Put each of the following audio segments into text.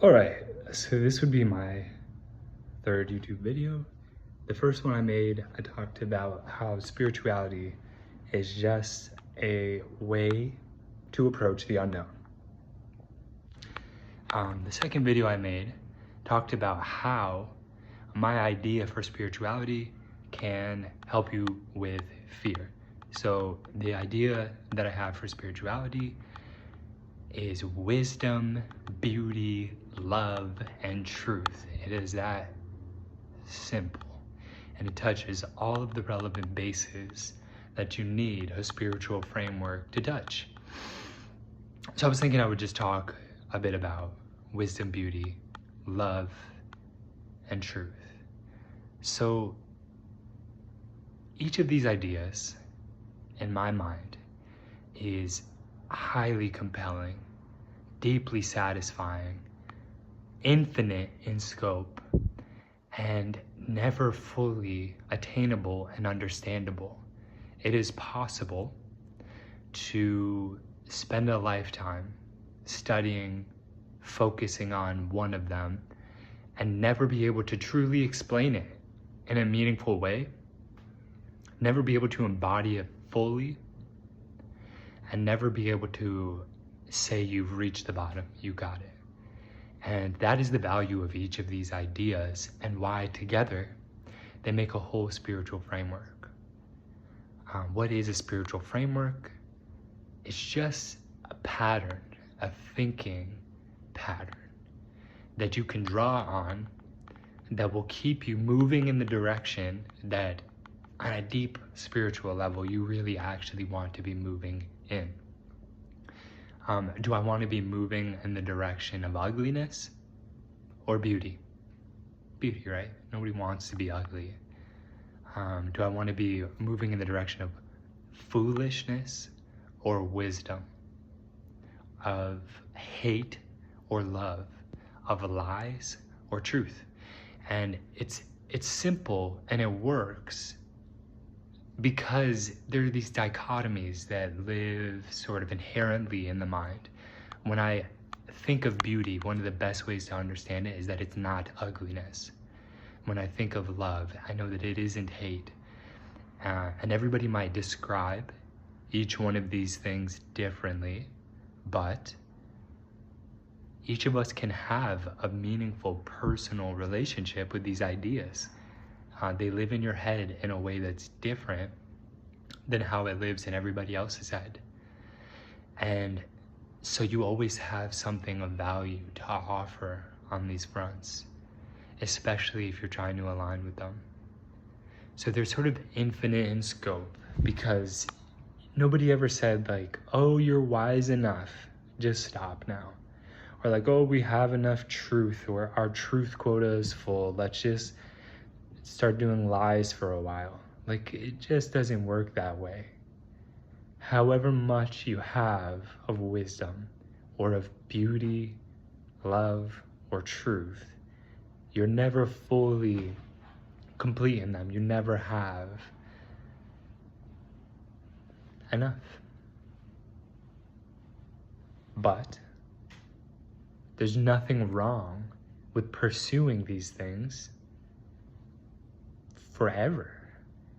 Alright, so this would be my third YouTube video. The first one I made, I talked about how spirituality is just a way to approach the unknown. The second video I made talked about how my idea for spirituality can help you with fear. So the idea that I have for spirituality is wisdom, beauty, love, and truth. It is that simple, and it touches all of the relevant bases that you need a spiritual framework to touch. So I was thinking I would just talk a bit about wisdom, beauty, love, and truth. So each of these ideas, in my mind, is highly compelling, deeply satisfying, infinite in scope, and never fully attainable and understandable. It is possible to spend a lifetime studying, focusing on one of them, and never be able to truly explain it in a meaningful way, never be able to embody it fully, and never be able to say you've reached the bottom, you got it. And that is the value of each of these ideas and why together they make a whole spiritual framework. What is a spiritual framework? It's just a pattern, a thinking pattern that you can draw on that will keep you moving in the direction that on a deep spiritual level you really actually want to be moving in. Do I want to be moving in the direction of ugliness or beauty? Beauty, right? Nobody wants to be ugly. Do I want to be moving in the direction of foolishness or wisdom? Of hate or love? Of lies or truth? And it's simple and it works because there are these dichotomies that live sort of inherently in the mind. When I think of beauty, one of the best ways to understand it is that it's not ugliness. When I think of love, I know that it isn't hate. And everybody might describe each one of these things differently, but each of us can have a meaningful personal relationship with these ideas. They live in your head in a way that's different than how it lives in everybody else's head. And so you always have something of value to offer on these fronts, especially if you're trying to align with them. So they're sort of infinite in scope because nobody ever said like, oh, you're wise enough, just stop now. Or like, oh, we have enough truth, or our truth quota is full, let's just start doing lies for a while. Like, it just doesn't work that way. However much you have of wisdom or of beauty, love, or truth, you're never fully complete in them. You never have enough. But there's nothing wrong with pursuing these things forever.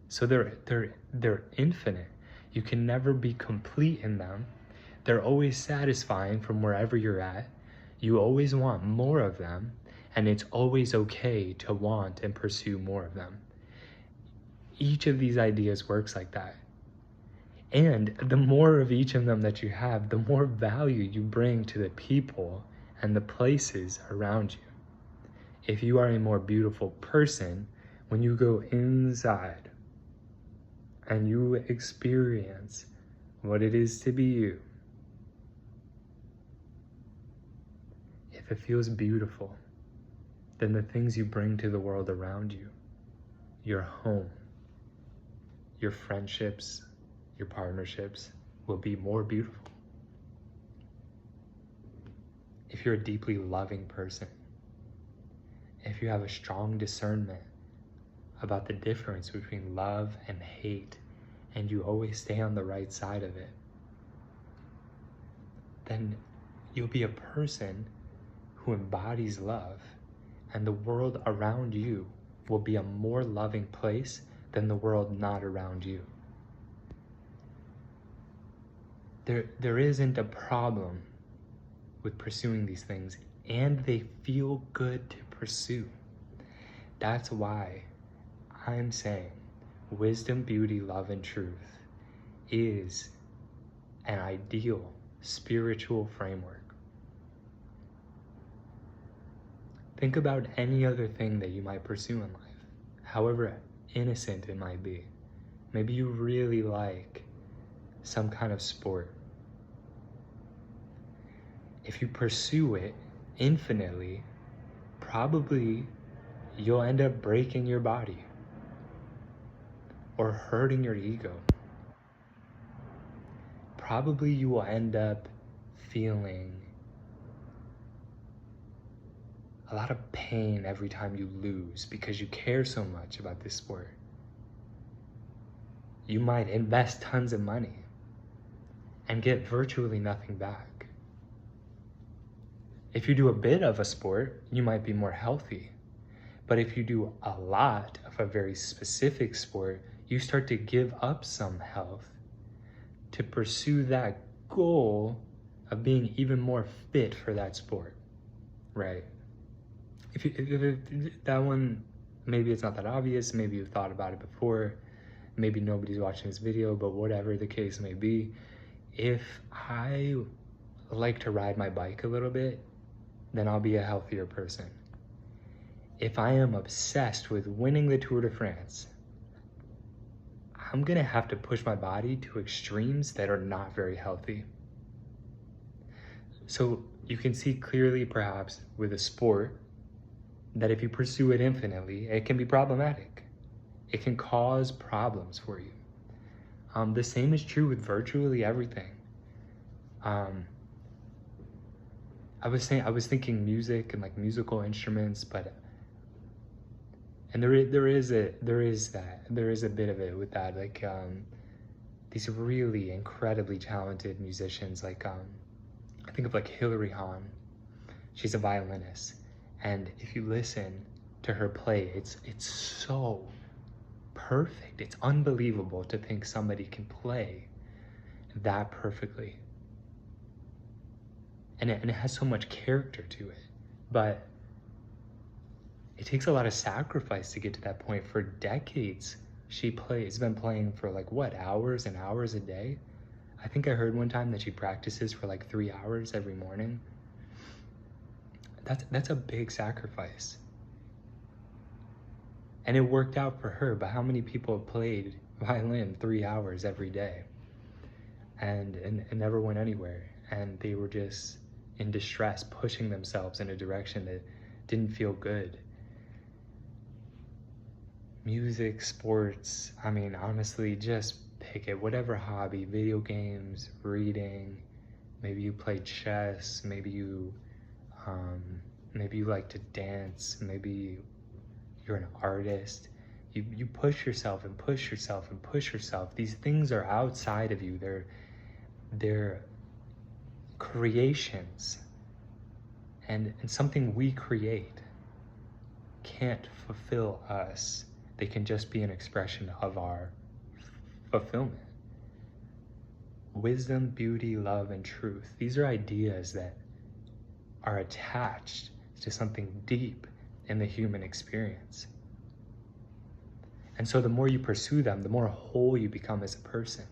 So they're infinite. You can never be complete in them. They're always satisfying from wherever you're at. You always want more of them, and it's always okay to want and pursue more of them. Each of these ideas works like that. And the more of each of them that you have, the more value you bring to the people and the places around you. If you are a more beautiful person, when you go inside and you experience what it is to be you, if it feels beautiful, then the things you bring to the world around you, your home, your friendships, your partnerships, will be more beautiful. If you're a deeply loving person, if you have a strong discernment about the difference between love and hate, and you always stay on the right side of it, then you'll be a person who embodies love, and the world around you will be a more loving place than the world not around you. There isn't a problem with pursuing these things, and they feel good to pursue. That's why I'm saying wisdom, beauty, love, and truth is an ideal spiritual framework. Think about any other thing that you might pursue in life, however innocent it might be. Maybe you really like some kind of sport. If you pursue it infinitely, probably you'll end up breaking your body or hurting your ego. Probably you will end up feeling a lot of pain every time you lose because you care so much about this sport. You might invest tons of money and get virtually nothing back. If you do a bit of a sport, you might be more healthy. But if you do a lot of a very specific sport, you start to give up some health to pursue that goal of being even more fit for that sport, right? If that one, maybe it's not that obvious, maybe you've thought about it before, maybe nobody's watching this video, but whatever the case may be, if I like to ride my bike a little bit, then I'll be a healthier person. If I am obsessed with winning the Tour de France, I'm gonna have to push my body to extremes that are not very healthy. So you can see clearly, perhaps, with a sport, that if you pursue it infinitely, it can be problematic. It can cause problems for you. The same is true with virtually everything. I was thinking music and like musical instruments, and there is a bit of it with that, like these really incredibly talented musicians, like I think of like Hilary Hahn. She's a violinist, and if you listen to her play, it's so perfect. It's unbelievable to think somebody can play that perfectly. And it has so much character to it, but it takes a lot of sacrifice to get to that point. For decades, she's been playing for like what, hours and hours a day? I think I heard one time that she practices for like 3 hours every morning. That's a big sacrifice. And it worked out for her, but how many people have played violin 3 hours every day and never went anywhere? And they were just in distress, pushing themselves in a direction that didn't feel good. Music, sports, I mean, honestly, just pick it. Whatever hobby, video games, reading, maybe you play chess, maybe you like to dance, maybe you're an artist. You push yourself and push yourself and push yourself. These things are outside of you. They're creations, and something we create can't fulfill us. They can just be an expression of our fulfillment. Wisdom, beauty, love, and truth. These are ideas that are attached to something deep in the human experience. And so the more you pursue them, the more whole you become as a person.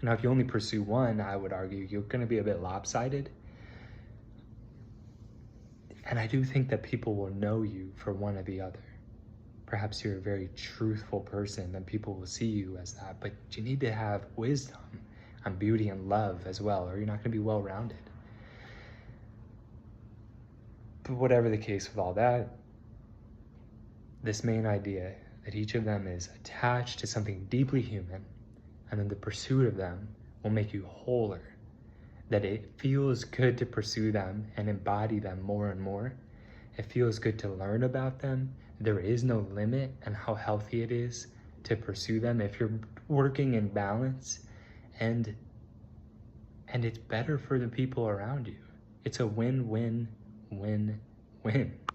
Now, if you only pursue one, I would argue you're going to be a bit lopsided. And I do think that people will know you for one or the other. Perhaps you're a very truthful person, and people will see you as that. But you need to have wisdom and beauty and love as well, or you're not going to be well-rounded. But whatever the case with all that, this main idea that each of them is attached to something deeply human, and then the pursuit of them will make you wholer, that it feels good to pursue them and embody them more and more. It feels good to learn about them. There is no limit on how healthy it is to pursue them if you're working in balance, and it's better for the people around you. It's a win-win-win. win-win.